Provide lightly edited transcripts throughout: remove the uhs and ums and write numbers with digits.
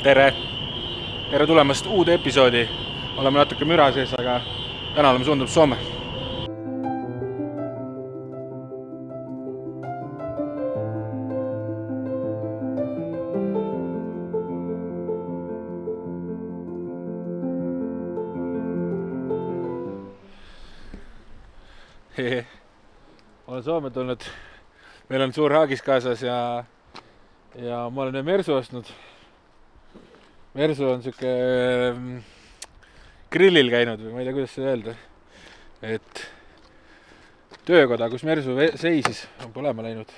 Tere! Tere tulemast uude episoodi. Oleme natuke müra sees, aga täna oleme suundunud Soome. Olen Soome tulnud. Meil on suur haagis kaasas ja ma olen Mersu ostnud. Mersu on siuke grillil käinud või ma ei tea, kuidas seda öelda. Et töökoda, kus Mersu seisis, on põlema läinud.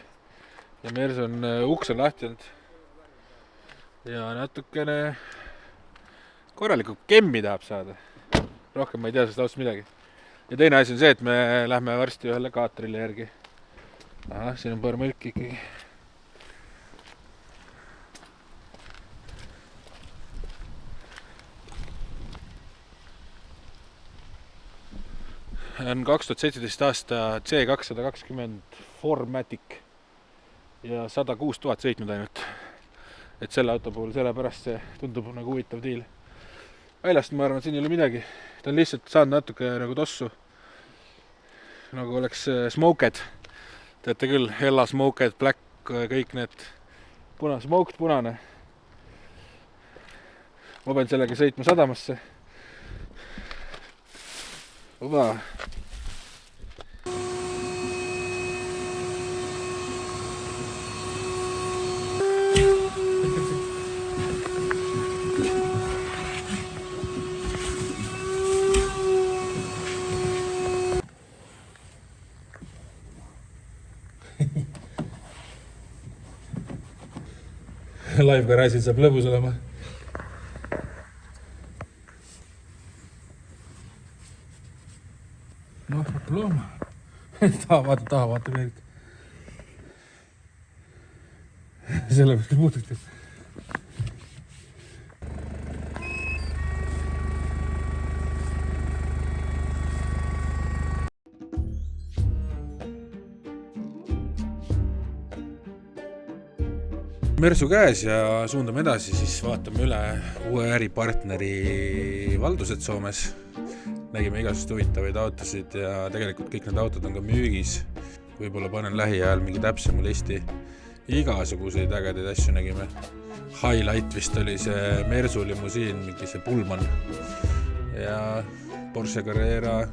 Ja Mersu on uks on lahti olnud. Ja natukene korralikult kemmi tahab saada. Rohkem ma ei tea sellest ausalt midagi. Ja teine asi on see, et me lähme varsti ühele kaatrile järgi. Aha, siin on paar mõlki ikkagi. On 2017 aasta C220 Formatic ja 106 000 sõitnud ainult. Et selle auto puhul sellepärast see tundub nagu huvitav diil. Väljast ma arvan, et siin ei ole midagi. Ta on lihtsalt saanud natuke nagu tossu. Nagu oleks smoked. Teate küll, Hella smoked, black, kõik need smoked punane. Ma pean sellega sõitma sadamasse. Uva. Live garaažil saab lõbus olema. Noh, hakkab looma. Taha vaata kõik. Sellepärast ka puutukti. Mersu käes ja suundame edasi, siis vaatame üle uue äripartneri valdused Soomes. Nägime igasugust huvitavaid autosid ja tegelikult kõik need autod on ka müügis. Võib-olla panen lähiajal mingi täpsema listi. Igasuguseid ägedaid asju nägime. Highlight vist oli see Mersu limusiin, mingi see Pullman. Ja Porsche Carrera,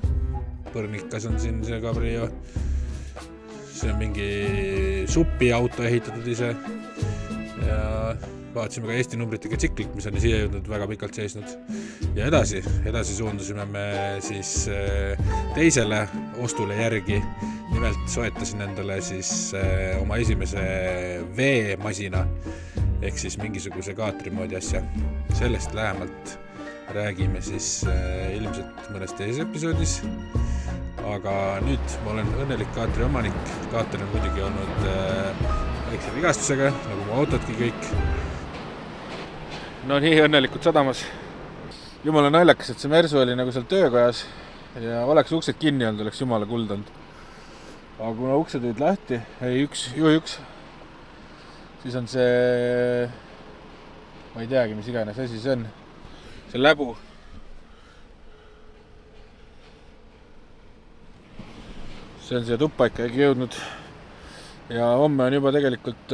Põrnikas on siin see Cabrio. See on mingi supi auto ehitatud ise. Ja vaatasime ka Eesti numbritega tsiklit, mis on siia jõudnud väga pikalt seisnud. Ja edasi suundusime me siis teisele ostule järgi. Nimelt soetasin endale siis oma esimese veemasina ehk siis mingisuguse kaatri moodi asja. Sellest lähemalt räägime siis ilmselt mõnes teises episoodis. Aga nüüd ma olen õnnelik kaatri omanik. Kaater on muidugi olnud väikse vigastusega, nagu mu autodki kõik. No nii õnnelikult sadamas. Jumala naljakas, et see Mersu oli nagu seal töökojas ja oleks uksed kinni olnud, oleks jumala kuldanud. Aga kuna uksed olid lahti, üks, siis on see, ma ei teagi, mis iganes asi see on. See läbu. See on siia tuppa ikkagi jõudnud. Ja homme on juba tegelikult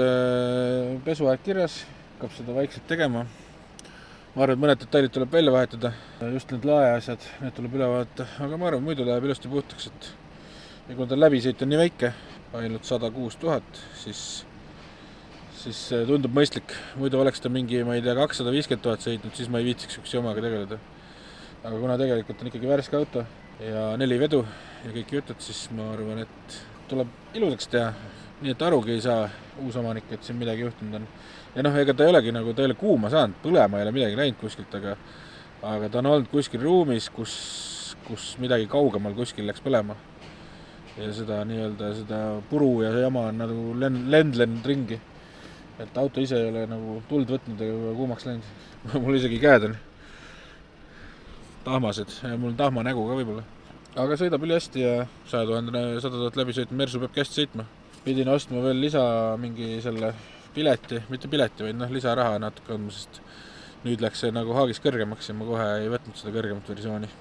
pesuaeg kirjas, hakkab seda vaikselt tegema. Ma arvan, et mõned detailid tuleb välja vahetada. Just need laeasjad, need tuleb üle vaadata. Aga ma arvan, muidu läheb ilusti puhtaks, et ja kui ta läbisõit on nii väike, ainult 106 000, siis tundub mõistlik. Muidu oleks ta mingi, ma ei tea, 250 000 sõitnud, siis ma ei viitsiks üks jomaga tegeleda. Aga kuna tegelikult on ikkagi värske auto ja 4 vedu ja kõik jutud, siis ma arvan, et tuleb ilusaks teha. nii et arugi ei saa uus omanik, et siin midagi juhtunud on. Ja noh, ega ta ei olegi nagu, ta ei ole kuuma saanud, põlema ei ole midagi läinud kuskilt, aga ta on olnud kuskil ruumis, kus midagi kaugemal kuskil läks põlema. Ja seda nii-öelda seda puru ja jama on nagu lendlenud ringi. Et auto ise ei ole nagu tuld võtnud ega kuumaks läinud. Mul isegi käed on tahmased ja mul on tahma nägu ka võib-olla. Aga sõidab üli hästi ja 100 000 läbi sõitma, Mersu peab käest sõitma. Pidin ostma veel lisa mingi selle pileti, mitte pileti, vaid lisaraha natuke andma, sest nüüd läks see nagu haagis kõrgemaks ja ma kohe ei võtnud seda kõrgemat versiooni.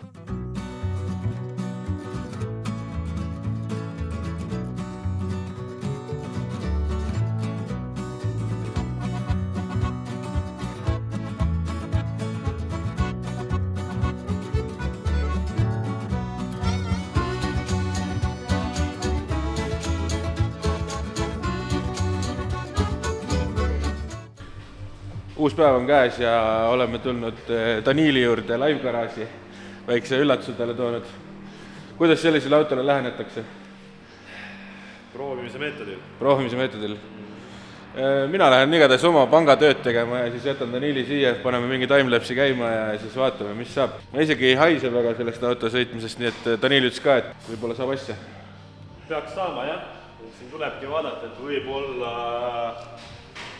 Uus päev on käes ja oleme tulnud Daniili juurde live-garaaži, väikse üllatuse talle toonud. Kuidas sellisele autole lähenetakse? Proovimise meetodil. Mina lähen igatahes oma pangatööd tegema ja siis jätan Daniili siia, paneme mingi timelapsi käima ja siis vaatame, mis saab. Ma isegi ei haise väga sellest auto sõitmisest, nii et Daniil ütles ka, et võib-olla saab asja. Peaks saama, jah. Siin tulebki vaadata, et võib-olla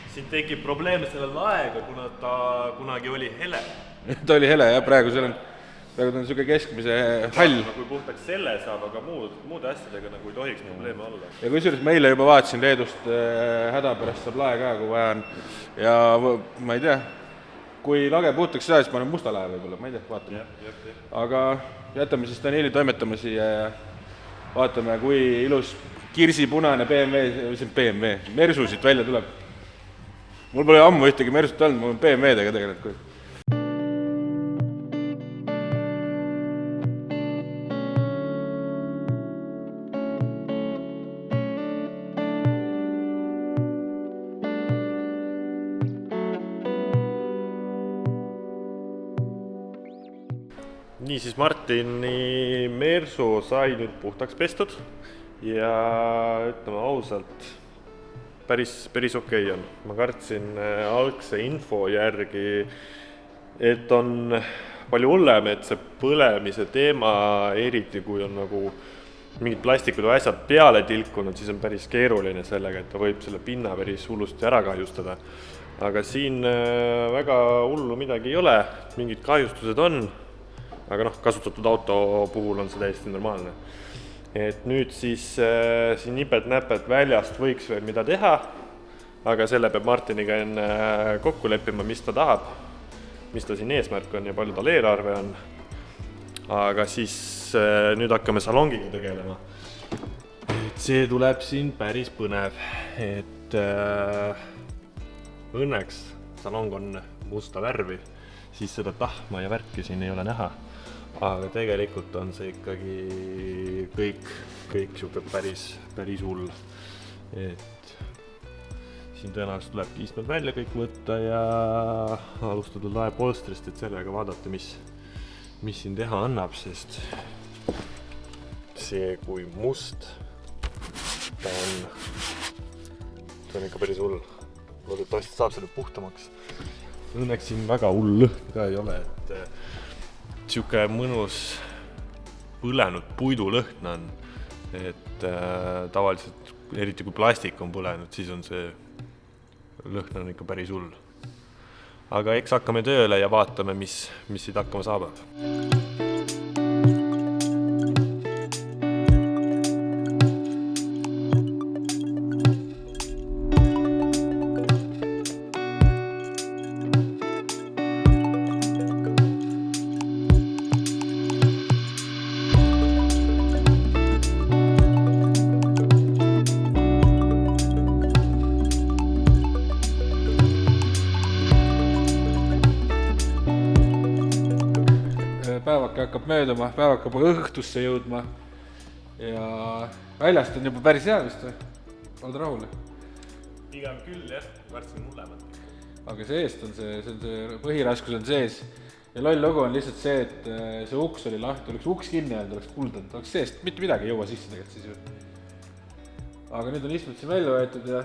siin tekib probleem sellel aega, kuna ta kunagi oli hele. Ta oli hele, jah, praegu ta on niisugune keskmise hall. Kui puhtaks selle saab, aga muude asjadega nagu ei tohiks probleeme olla. Ja kusjuures meile juba vaatasin Leedust häda pärast saab lae ka, kui vaja on. Ja ma ei tea, kui lage puhtaks saa, siis panen musta lae võib-olla, ma ei tea, vaatame. Aga jätame siis Daniili toimetama siia ja vaatame, kui ilus kirsipunane BMW, Mersu siit välja tuleb. Mul pole ammu ühtegi Mersut olnud, mul on BMW-dega tegelikult. Nii siis Martini Mersu sai nüüd puhtaks pestud ja ütleme ausalt, päris okei on. Ma kartsin algse info järgi, et on palju hullem, et see põlemise teema, eriti kui on nagu mingid plastikud või asjad peale tilkunud, siis on päris keeruline sellega, et ta võib selle pinna päris hullusti ära kahjustada. Aga siin väga hullu midagi ei ole, mingid kahjustused on, aga kasutatud auto puhul on see täiesti normaalne. Et nüüd siis siin nipet-näpet väljast võiks veel mida teha, aga selle peab Martiniga enne kokku leppima, mis ta tahab, mis ta siin eesmärk on ja palju tal eelarve on. Aga siis nüüd hakkame salongiga tegelema. Et see tuleb siin päris põnev, et õnneks salong on musta värvi, siis seda tahma ja värki siin ei ole näha. Aga tegelikult on see ikkagi kõik siuke päris hull. Et siin tõenäoliselt tulebki istmed välja kõik võtta ja alustada lae polstrist, et sellega vaadata, mis siin teha annab, sest see kui must ta on ikka päris hull. Loodetavasti saab selle puhtamaks. Õnneks siin väga hull lõhn ka ei ole, et siuke mõnus põlenud puidulõhn on, et tavaliselt, eriti kui plastik on põlenud, siis on see lõhn on ikka päris hull. Aga eks hakkame tööle ja vaatame, mis siit hakkama saabab. Päevake hakkab mööduma, päevake hakkab õhtusse jõudma ja väljast on juba päris hea vist või? Oled rahul? Pigem küll, jah, värtsin hullemat. Aga see eest on see põhiraskus on sees ja loll lugu on lihtsalt see, et see uks oli lahti, oleks uks kinni jäänud, oleks kuldanud, oleks seest mitte midagi ei jõua sisse tegelikult siis ju. aga nüüd on istud siin välja võetud ja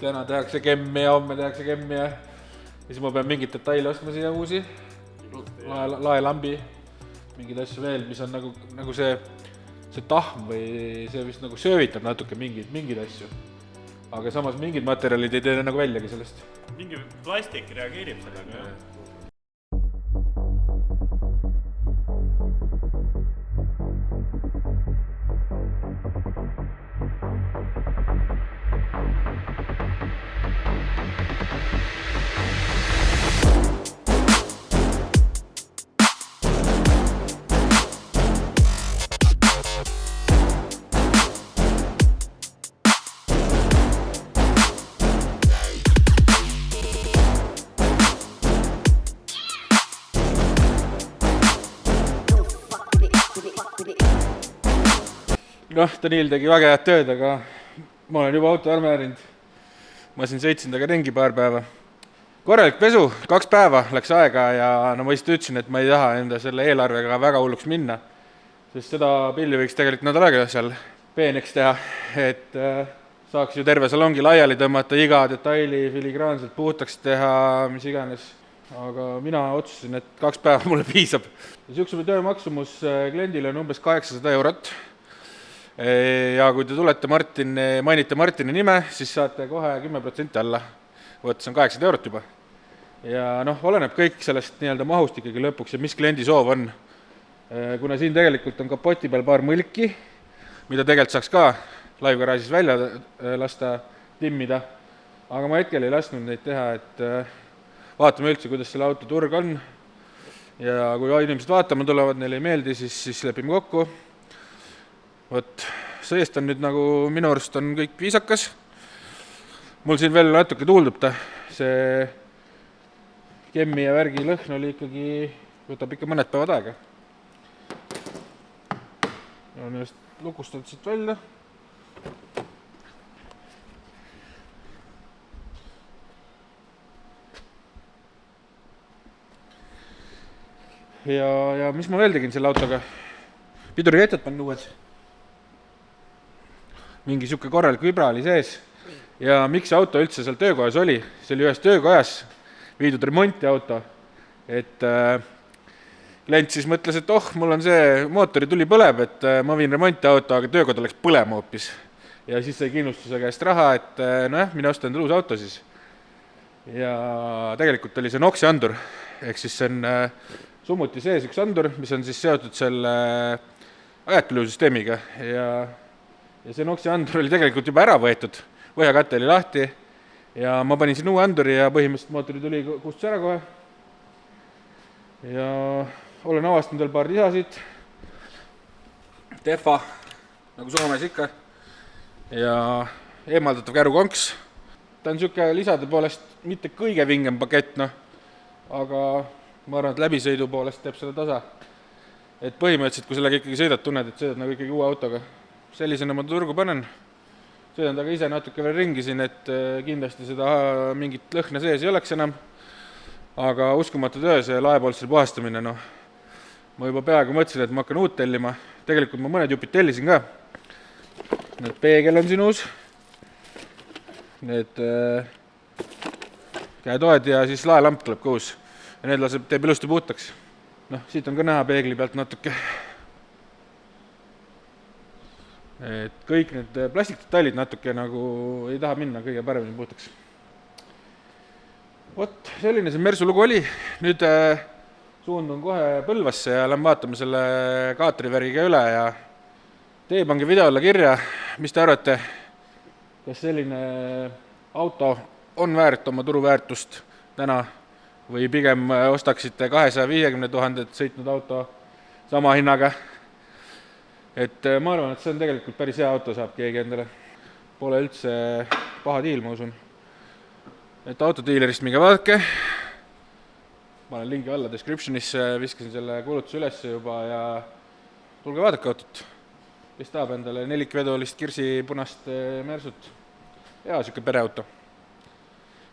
täna tehakse kemmi ja homme tehakse kemmi ja siis ma pean mingid detaile ostma siia uusi, laelambi, mingeid asju veel, mis on nagu see tahm või see vist nagu söövitab natuke mingeid asju. Aga samas mingid materjalid ei tee nagu väljagi sellest. Mingi plastik reageerib sellega, jah? Noh, Daniil tegi väga head tööd, aga ma olen juba auto armeerinud. Ma siin sõitsin taga ringi paar päeva. Korralik pesu, 2 päeva läks aega ja no ma lihtsalt ütlesin, et ma ei taha enda selle eelarvega väga hulluks minna, sest seda pilli võiks tegelikult nädal aega seal peeneks teha, et saaks ju terve salongi laiali tõmmata, iga detaili filigraanselt puhtaks teha, mis iganes. Aga mina otsusin, et 2 päeva mulle piisab. Siukse töö maksumus kliendile on umbes 800 €. Ja kui te tulete mainite Martini nime, siis saate kohe 10% alla. See on 800 € juba. Ja oleneb kõik sellest nii-öelda mahust ikkagi lõpuks ja mis kliendi soov on. Kuna siin tegelikult on kapoti peal paar mõlki, mida tegelikult saaks ka live garaažis välja lasta timmida, aga ma hetkel ei lasknud neid teha, et vaatame üldse, kuidas selle auto turg on. Ja kui inimesed vaatama tulevad, neile ei meeldi, siis lepime kokku. Seest on nüüd nagu minu arust on kõik viisakas. Mul siin veel natuke tuuldub ta. See kemmi ja värgi lõhn oli ikkagi, võtab ikka mõned päevad aega. On just lukustanud siit välja. Ja mis ma veel tegin selle autoga? Pidurikätjad panin uued. Mingi siuke korralik vibra oli sees ja miks see auto üldse seal töökojas oli, see oli ühes töökojas viidud remonti auto, et klient siis mõtles, et mul on see mootori tuli põleb, et ma viin remonti auto, aga töökoda läks põlema hoopis ja siis sai kindlustuse käest raha, et mine osta endale uus auto siis ja tegelikult oli see NOX-i andur, ehk siis see on summuti sees üks andur, mis on siis seotud selle ajatpõlusüsteemiga ja see NOX-i andur oli tegelikult juba ära võetud, põhjakatte oli lahti ja ma panin siin uue anduri ja põhimõtteliselt mootori tuli kustus ära kohe. Ja olen avastanud veel paar lisasid, Tefa, nagu Soomes ikka, ja eemaldatav kärukonks. Ta on siuke lisade poolest mitte kõige vingem pakett, aga ma arvan, et läbisõidu poolest teeb selle tasa. Et põhimõtteliselt, kui sellega ikkagi sõidad, tunned, et sõidad nagu ikkagi uue autoga. Sellisena ma turgu panen. Sõidan taga ise natuke veel ringi siin, et kindlasti seda mingit lõhna sees ei oleks enam. Aga uskumatu töö, see laepolstri puhastamine, ma juba peaaegu mõtlesin, et ma hakkan uut tellima. Tegelikult ma mõned jupid tellisin ka. Need peegel on siin uus. Need käetoed ja siis laelamp tuleb ka uus. Ja need teeb ilusti puhtaks. Siit on ka näha peegli pealt natuke. Et kõik need plastikdetailid natuke nagu ei taha minna kõige paremini puhtaks. Selline see Mersu lugu oli. Nüüd suundun kohe Põlvasse ja lähen vaatame selle kaatrivärgiga üle ja teie pange video alla kirja, mis te arvate, kas selline auto on väärt oma turuväärtust täna või pigem ostaksite 250 000 sõitnud auto sama hinnaga. Et ma arvan, et see on tegelikult päris hea auto saab keegi endale. Pole üldse paha diil, ma usun. Et autodiilerist minge vaadake. Ma olen lingi alla descriptionisse, viskasin selle kuulutuse üles juba ja tulge vaadake autot. Kes tahab endale nelikvedolist kirsipunast Mersut. Ja siuke pereauto.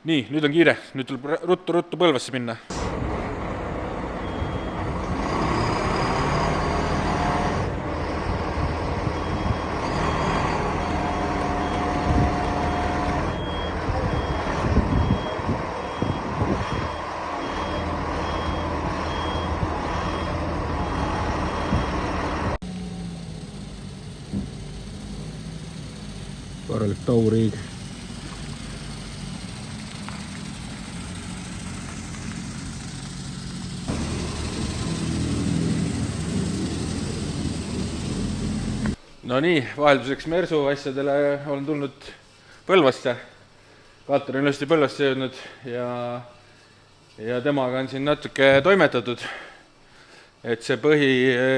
Nii, nüüd on kiire. Nüüd tuleb ruttu Põlvasse minna. korralik tauriig. No nii, vahelduseks Mersu asjadele olen tulnud Põlvasse. Kaater on ilusti Põlvasse jõudnud ja temaga on siin natuke toimetatud. Et see põhi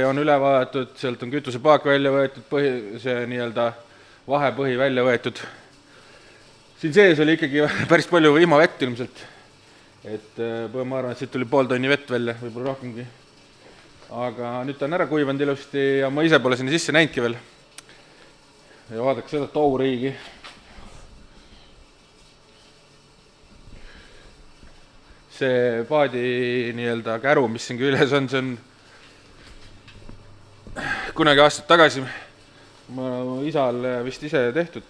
on üle vaadatud, sealt on kütusepaak välja võetud, see nii-öelda vahepõhi välja võetud. Siin sees oli ikkagi päris palju vihmavett ilmselt. Et ma arvan, et siit tuli pool tonni vett välja, võib-olla rohkemgi. Aga nüüd ta on ära kuivanud ilusti ja ma ise pole sinna sisse näinudki veel. Ja vaadake seda tauriigi. See paadi nii-öelda käru, mis siin küljes on, see on kunagi aastat tagasi ma isal vist ise tehtud.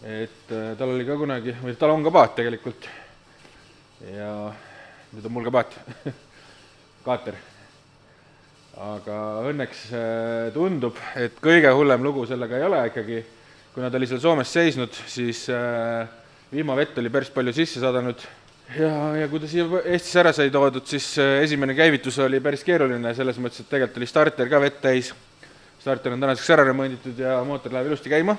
Et tal oli ka kunagi, või tal on ka paat tegelikult. Ja nüüd on mul ka paat. Kaater. Aga õnneks tundub, et kõige hullem lugu sellega ei ole ikkagi. Kuna ta oli seal Soomes seisnud, siis vihmavett oli päris palju sisse sadanud. Ja kui ta siia Eestis ära sai toodud, siis esimene käivitus oli päris keeruline, selles mõttes, et tegelikult oli starter ka vett täis. Starter on tänaseks ära remonditud ja mootor läheb ilusti käima.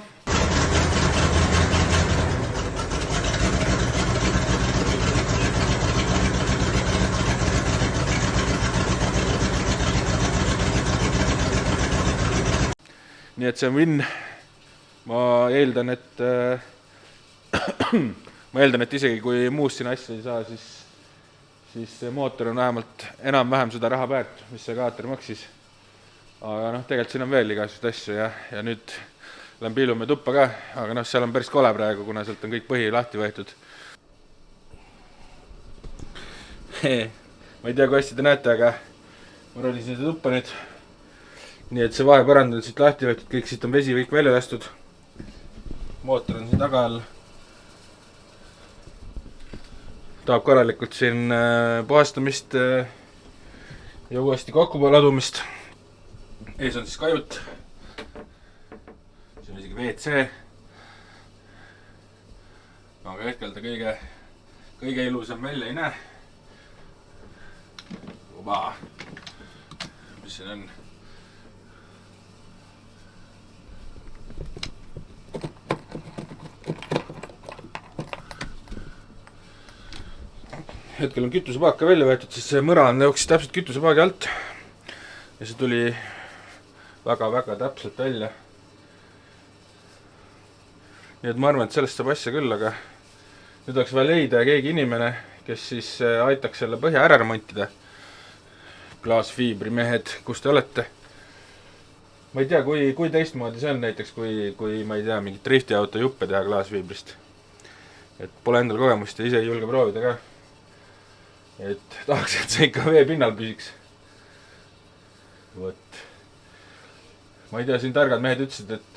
Nii et see on win. Ma eeldan, et isegi kui muust siin asja ei saa, siis see mootor on vähemalt enam-vähem seda raha väärt, mis see kaater maksis. Aga tegelikult siin on veel igasugust asju ja nüüd lähen piilume tuppa ka, aga seal on päris kole praegu, kuna sealt on kõik põhi lahti võetud. Ma ei tea, kui hästi te näete, aga ma rolisin seda tuppa nüüd. Nii et see vahepärand on siit lahti võetud, kõik siit on vesi kõik välja lastud. Mootor on siin taga all. Tahab korralikult siin puhastamist ja uuesti kokkuladumist. Ees on siis kajut. See on isegi WC. Aga hetkel ta kõige ilusam välja ei näe. Oba. Mis siin on? Hetkel on kütusepaak ka välja võetud, siis see mõra jooksis täpselt kütusepaagi alt ja see tuli väga-väga täpselt välja. Nii et ma arvan, et sellest saab asja küll, aga nüüd oleks vaja leida keegi inimene, kes siis aitaks selle põhja ära remontida. Klaasfiibri mehed, kus te olete? Ma ei tea, kui teistmoodi see on näiteks, kui ma ei tea, mingit driftiauto juppe teha klaasfiibrist. Et pole endal kogemust ja ise ei julge proovida ka. Et tahaks, et see ikka vee pinnal püsiks. Võt. Ma ei tea, siin targad mehed ütlesid, et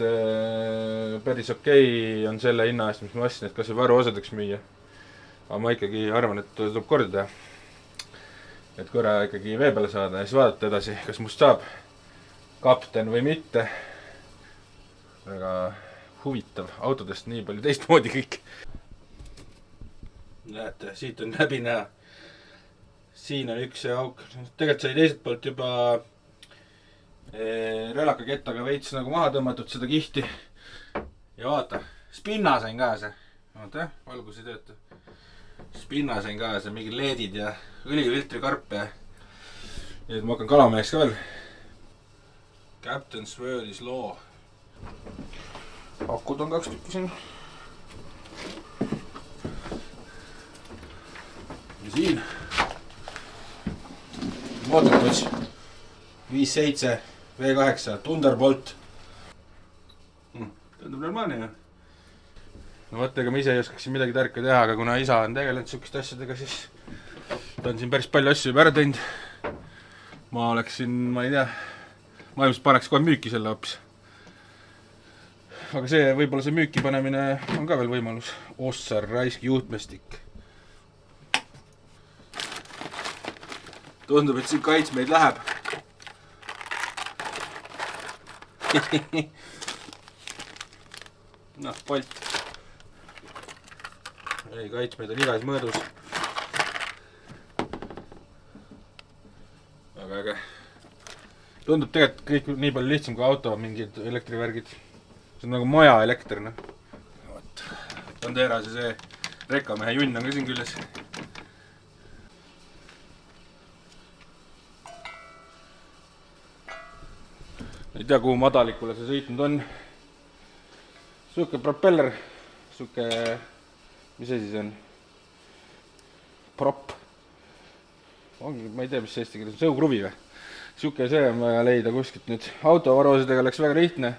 päris okei on selle hinna eest, mis ma ostsin, et kas või varu osadeks müüa. Aga ma ikkagi arvan, et tuleb korda teha. Et korra ikkagi vee peale saada ja siis vaadata edasi, kas must saab kapten või mitte. Väga huvitav. Autodest nii palju teistmoodi kõik. Näete, siit on läbi näha. Siin on üks auk. Tegelikult sai teiselt poolt juba relaka kettaga veits nagu maha tõmmatud seda kihti. Ja vaata, spinna sain ka see. Vaata, valgus ei tööta. Spinna sain ka see, mingi leedid ja õlifiltri karp ja nii et ma hakkan kalameheks ka veel. Captain's Word is law. Akud on 2 tükki siin. Ja siin mootorputs 5.7 V8 Thunderbolt. Tundub normaalne ju. No vaata, ega ma ise ei oskaks siin midagi tarka teha, aga kuna isa on tegelenud sihukeste asjadega, siis ta on siin päris palju asju juba ära teinud. Ma oleks siin, ma ei tea, ma ilmselt paneks kohe müüki selle hoopis. Aga see, võib-olla see müüki panemine on ka veel võimalus. Ossar raisk juhtmestik. Tundub, et siin kaitsmeid läheb. noh, Bolt. ei, kaitsmeid on igas mõõdus. väga äge. Tundub tegelikult kõik nii palju lihtsam kui auto, mingid elektrivärgid. See on nagu maja elekter, noh. Banderase see rekkamehe junn on ka siin küljes. Ei tea, kuhu madalikule see sõitnud on. Suke propeller, suke, mis asi see on? Prop. Ongi, ma ei tea, mis see eesti keeles on, sõukruvi või? Suke see on vaja leida kuskilt nüüd. Autovaruosadega läks väga lihtne.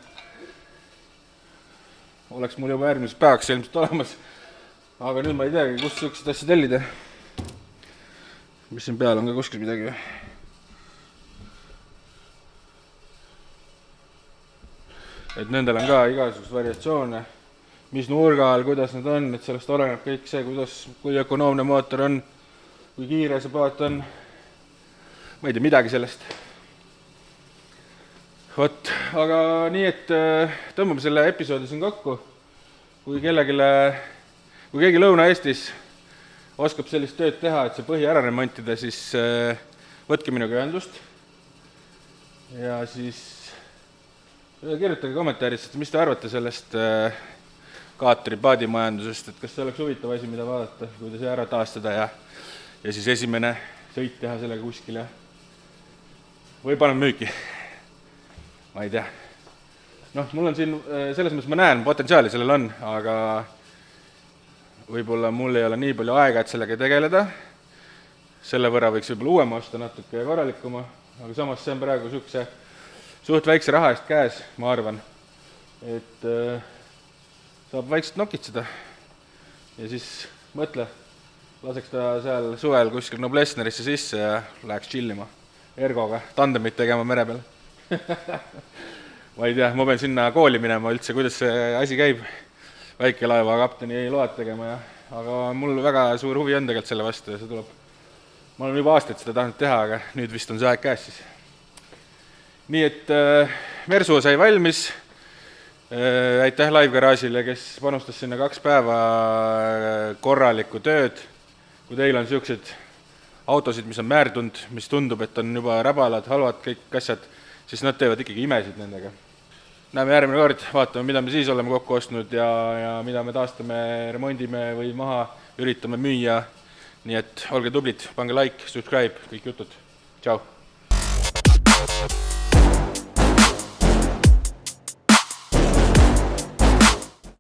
Oleks mul juba järgmises päevaks ilmselt olemas. Aga nüüd ma ei teagi, kust sihukesed asja tellida. Mis siin peal on ka kuskil midagi või? Et nendel on ka igasugust variatsioone, mis nurga all, kuidas need on, et sellest oleneb kõik see, kui ökonoomne mootor on, kui kiire see paat on. Ma ei tea midagi sellest. Vot, aga nii, et tõmbame selle episoodi siin kokku. Kui keegi Lõuna-Eestis oskab sellist tööd teha, et see põhi ära remontida, siis võtke minuga ühendust. Ja siis kirjutage kommentaaris, mis te arvate sellest kaatri paadimajandusest, et kas see oleks huvitav asi, mida vaadata, kuidas see ära taastada ja siis esimene sõit teha sellega kuskil ja või paneme müüki. Ma ei tea. Noh, mul on siin, selles mõttes ma näen, potentsiaali sellel on, aga võib-olla mul ei ole nii palju aega, et sellega tegeleda. Selle võrra võiks võib-olla uuema osta natuke korralikuma, aga samas see on praegu sihukese suht väikse raha eest käes, ma arvan, et saab vaikselt nokitseda ja siis mõtle, laseks ta seal suvel kuskil Noblessnerisse sisse ja läheks chillima Ergoga, tandemit tegema mere peal. Ma ei tea, ma pean sinna kooli minema üldse, kuidas see asi käib, väikelaeva kapteni ei loed tegema, aga mul väga suur huvi on tegelikult selle vastu ja see tuleb. Ma olen juba aastaid seda tahtnud teha, aga nüüd vist on see aeg käes siis. Nii et Mersu sai valmis, aitäh Live Garage'ile, kes panustas sinna 2 päeva korralikku tööd. Kui teil on sellised autosid, mis on määrdunud, mis tundub, et on juba räbalad, halvad kõik asjad, siis nad teevad ikkagi imesid nendega. Näeme järgmine kord, vaatame, mida me siis oleme kokku ostnud ja mida me taastame, remondime või maha üritame müüa. Nii et olge tublid, pange like, subscribe, kõik jutud. Tšau!